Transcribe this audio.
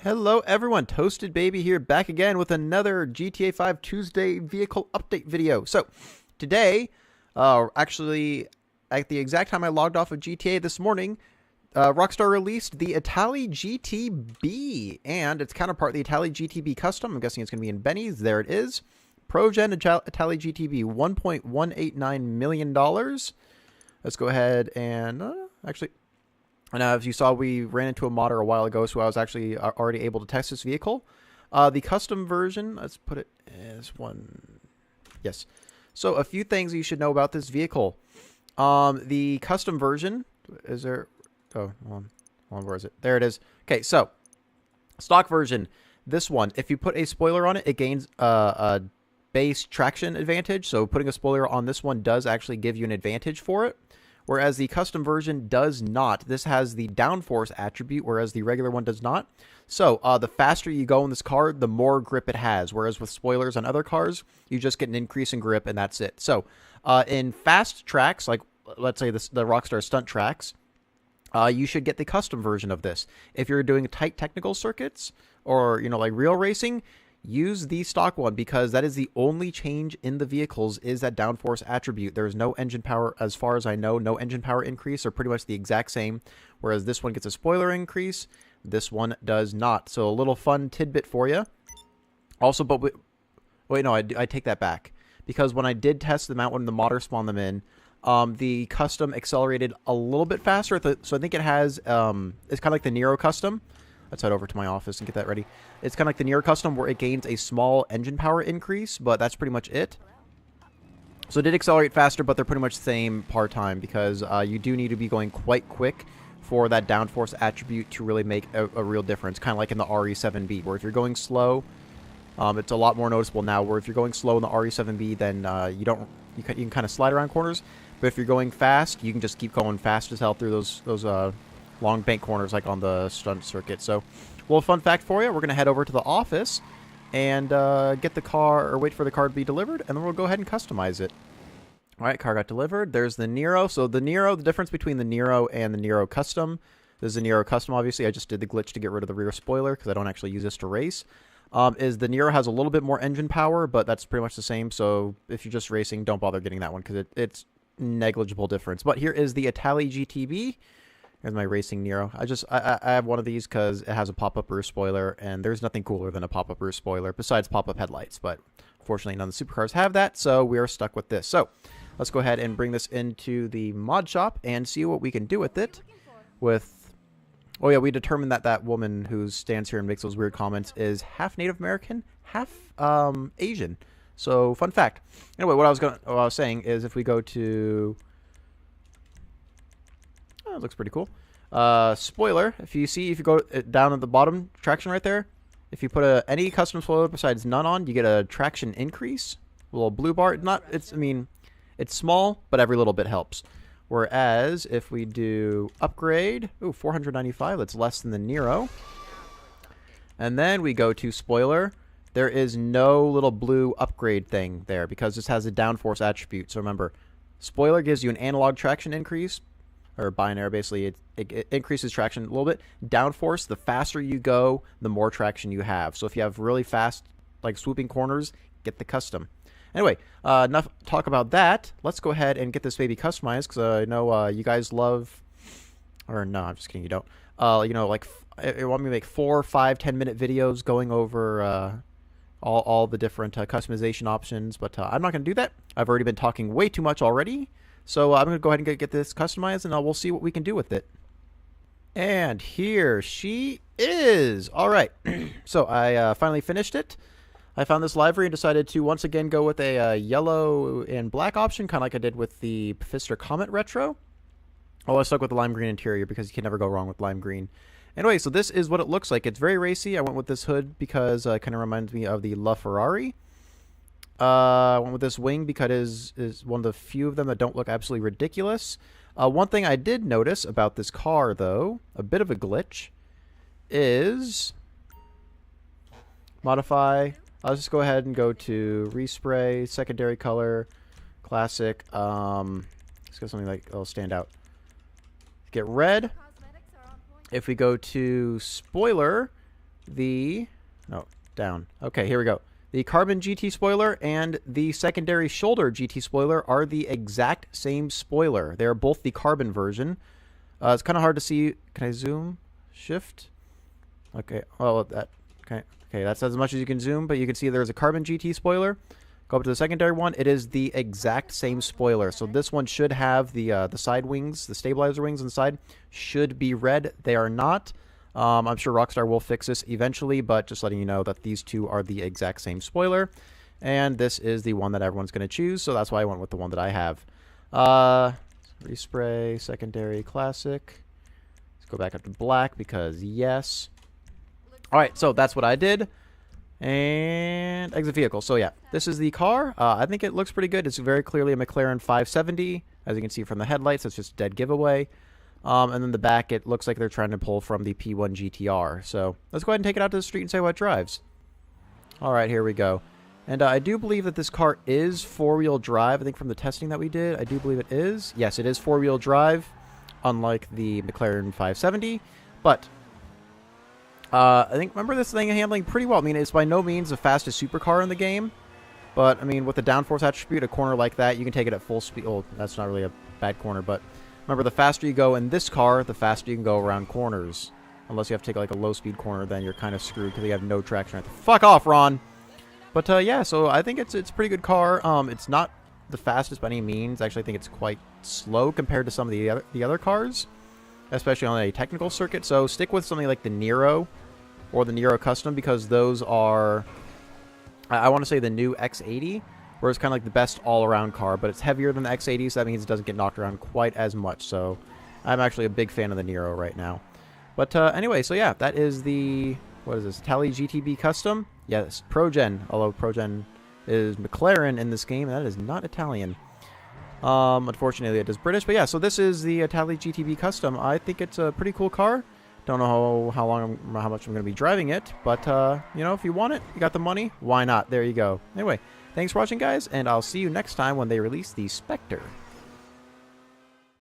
Hello everyone, Toasted Baby here, back again with another GTA 5 Tuesday vehicle update video. So, today, actually, at the exact time I logged off of GTA this morning, Rockstar released the ITALI GTB, and its counterpart, the ITALI GTB Custom. I'm guessing it's going to be in Benny's. There it is. PROGEN ITALI GTB, $1.189 million. Let's go ahead and, actually... And as you saw, we ran into a modder a while ago, so I was actually already able to test this vehicle. The custom version, let's put it as one. Yes. So a few things you should know about this vehicle. The custom version, is there... Oh, hold on, where is it? There it is. Okay, so stock version. This one, if you put a spoiler on it, it gains a base traction advantage. So putting a spoiler on this one does actually give you an advantage for it. Whereas the custom version does not. This has the downforce attribute, whereas the regular one does not. So, the faster you go in this car, the more grip it has. Whereas with spoilers on other cars, you just get an increase in grip, and that's it. So, in fast tracks, like, let's say the Rockstar stunt tracks, you should get the custom version of this. If you're doing tight technical circuits, or, like real racing, use the stock one, because that is the only change in the vehicles is that downforce attribute. There is no engine power, as far as I know, no engine power increase. They're pretty much the exact same, whereas this one gets a spoiler increase, this one does not. So a little fun tidbit for you. Also, but wait, no, I take that back, because when I did test them out when the modder spawned them in, the custom accelerated a little bit faster. So I think it has, it's kind of like the Nero custom. Let's head over to my office and get that ready. It's kind of like the Nero Custom, where it gains a small engine power increase, but that's pretty much it. So it did accelerate faster, but they're pretty much the same part-time, because you do need to be going quite quick for that downforce attribute to really make a real difference. Kind of like in the RE7B, where if you're going slow, it's a lot more noticeable now, where if you're going slow in the RE7B, then you can kind of slide around corners. But if you're going fast, you can just keep going fast as hell through those long bank corners like on the stunt circuit. So, well, fun fact for you, we're going to head over to the office and get the car, or wait for the car to be delivered, and then we'll go ahead and customize it. All right, car got delivered. There's the Nero. So the Nero, the difference between the Nero and the Nero Custom, this is the Nero Custom, obviously. I just did the glitch to get rid of the rear spoiler because I don't actually use this to race. Is the Nero has a little bit more engine power, but that's pretty much the same. So if you're just racing, don't bother getting that one, because it's negligible difference. But here is the ITALI GTB. Here's my racing Nero. I have one of these because it has a pop-up rear spoiler, and there's nothing cooler than a pop-up rear spoiler besides pop-up headlights. But fortunately, none of the supercars have that, so we are stuck with this. So let's go ahead and bring this into the mod shop and see what we can do with it. Oh yeah, we determined that that woman who stands here and makes those weird comments is half Native American, half Asian. So fun fact. Anyway, what I was saying is, if we go to... Oh, it looks pretty cool. Spoiler, if you go down at the bottom, traction right there, if you put any custom spoiler besides none on, you get a traction increase. A little blue bar. It's small, but every little bit helps. Whereas, if we do upgrade, ooh, 495, that's less than the Nero. And then we go to spoiler. There is no little blue upgrade thing there, because this has a downforce attribute. So remember, spoiler gives you an analog traction increase, or binary, basically. It increases traction a little bit. Downforce, the faster you go, the more traction you have. So if you have really fast, like swooping corners, get the custom. Anyway, enough talk about that. Let's go ahead and get this baby customized, because I know you guys love... Or no, I'm just kidding, you don't. Like, you want me to make 4, 5, 10-minute videos going over all the different customization options, but I'm not going to do that. I've already been talking way too much already. So I'm going to go ahead and get this customized, and we'll see what we can do with it. And here she is. All right. So I finally finished it. I found this livery and decided to once again go with a yellow and black option, kind of like I did with the Pfister Comet Retro. Oh, I stuck with the lime green interior because you can never go wrong with lime green. Anyway, so this is what it looks like. It's very racy. I went with this hood because it kind of reminds me of the LaFerrari. I went with this wing because it is one of the few of them that don't look absolutely ridiculous. One thing I did notice about this car, though, a bit of a glitch, is modify. I'll just go ahead and go to respray, secondary color, classic. Let's get something like it'll stand out. Get red. If we go to spoiler, the... No, down. Okay, here we go. The carbon GT spoiler and the secondary shoulder GT spoiler are the exact same spoiler. They are both the carbon version. It's kind of hard to see. Can I zoom? Shift? Okay, well, that... Okay, that's as much as you can zoom, but you can see there's a carbon GT spoiler. Go up to the secondary one. It is the exact same spoiler. So this one should have the side wings, the stabilizer wings on the side should be red. They are not. I'm sure Rockstar will fix this eventually, but just letting you know that these two are the exact same spoiler. And this is the one that everyone's going to choose, so that's why I went with the one that I have. Respray, secondary, classic. Let's go back up to black because yes. Alright, so that's what I did. And exit vehicle. So yeah, this is the car. I think it looks pretty good. It's very clearly a McLaren 570. As you can see from the headlights, it's just a dead giveaway. And then the back, it looks like they're trying to pull from the P1 GTR. So let's go ahead and take it out to the street and see how it drives. Alright, here we go. And I do believe that this car is four-wheel drive. I think from the testing that we did, I do believe it is. Yes, it is four-wheel drive, unlike the McLaren 570. But I think, remember this thing handling pretty well. I mean, it's by no means the fastest supercar in the game. But, I mean, with the downforce attribute, a corner like that, you can take it at full speed. Oh, that's not really a bad corner, but remember, the faster you go in this car, the faster you can go around corners. Unless you have to take, like, a low-speed corner, then you're kind of screwed because you have no traction. Fuck off, Ron! But, yeah, so I think it's a pretty good car. It's not the fastest by any means. Actually, I think it's quite slow compared to some of the other cars, especially on a technical circuit. So stick with something like the Nero or the Nero Custom, because those are, I want to say, the new X80, where it's kind of like the best all-around car, but it's heavier than the X80, so that means it doesn't get knocked around quite as much. So I'm actually a big fan of the Nero right now. But anyway, so yeah, that is the, what is this, ITALI GTB Custom? Yes, PROGEN, although PROGEN is McLaren in this game, and that is not Italian. Unfortunately, it is British, but yeah, so this is the ITALI GTB Custom. I think it's a pretty cool car. Don't know how much I'm going to be driving it, but, you know, if you want it, you got the money, why not? There you go. Anyway, thanks for watching, guys, and I'll see you next time when they release the Spectre.